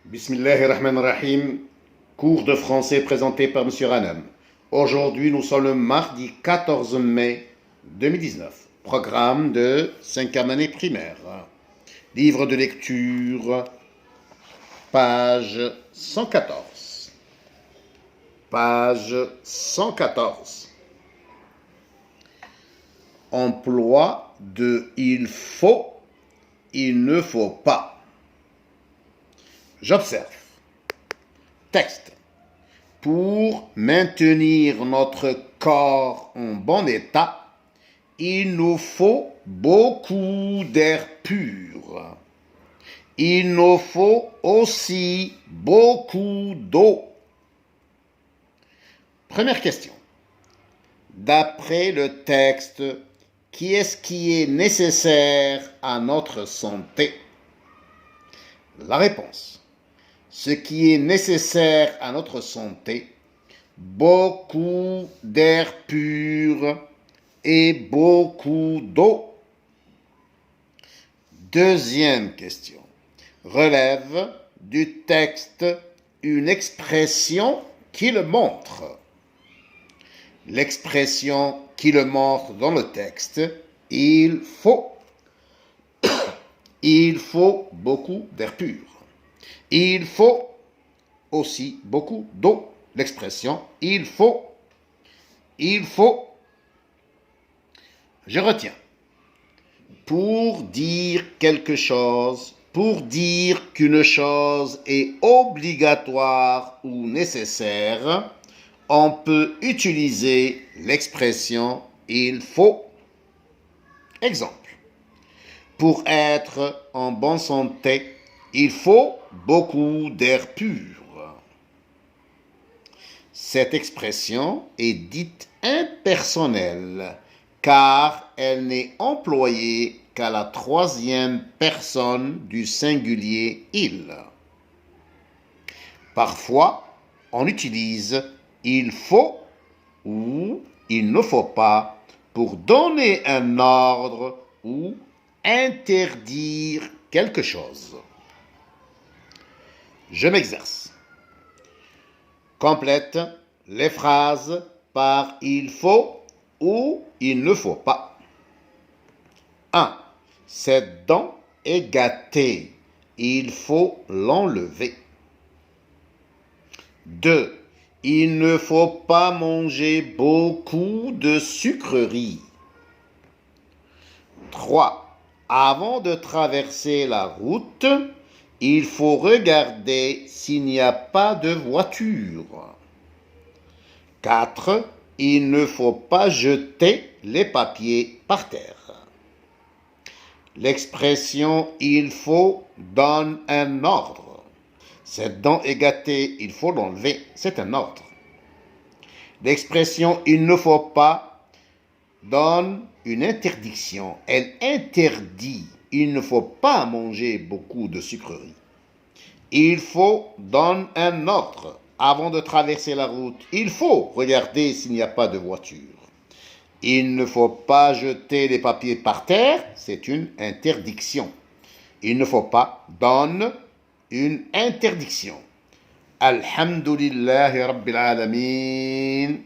Bismillahirrahmanirrahim, cours de français présenté par M. Ranam. Aujourd'hui, nous sommes le mardi 14 mai 2019. Programme de 5e année primaire. Livre de lecture, page 114. Page 114. Emploi de il faut, il ne faut pas. J'observe. Texte. Pour maintenir notre corps en bon état, il nous faut beaucoup d'air pur. Il nous faut aussi beaucoup d'eau. Première question. D'après le texte, qu'est-ce qui est nécessaire à notre santé? La réponse. Ce qui est nécessaire à notre santé, beaucoup d'air pur et beaucoup d'eau. Deuxième question. Relève du texte une expression qui le montre. L'expression qui le montre dans le texte, il faut beaucoup d'air pur. Il faut aussi beaucoup d'eau. L'expression il faut. Je retiens. Pour dire quelque chose, pour dire qu'une chose est obligatoire ou nécessaire, on peut utiliser l'expression il faut. Exemple. Pour être en bonne santé, il faut beaucoup d'air pur. Cette expression est dite impersonnelle car elle n'est employée qu'à la troisième personne du singulier il. Parfois, on utilise il faut ou il ne faut pas pour donner un ordre ou interdire quelque chose. Je m'exerce. Complète les phrases par il faut ou il ne faut pas. 1. Cette dent est gâtée. Il faut l'enlever. 2. Il ne faut pas manger beaucoup de sucreries. 3. Avant de traverser la route, il faut regarder s'il n'y a pas de voiture. 4. Il ne faut pas jeter les papiers par terre. L'expression « il faut » donne un ordre. Cette dent est gâtée, il faut l'enlever, c'est un ordre. L'expression « il ne faut pas » donne une interdiction. Elle interdit. Il ne faut pas manger beaucoup de sucreries. Il faut donne un ordre. Avant de traverser la route, il faut regarder s'il n'y a pas de voiture. Il ne faut pas jeter les papiers par terre, c'est une interdiction. Il ne faut pas donne une interdiction. Alhamdulillahi Rabbil Alamin.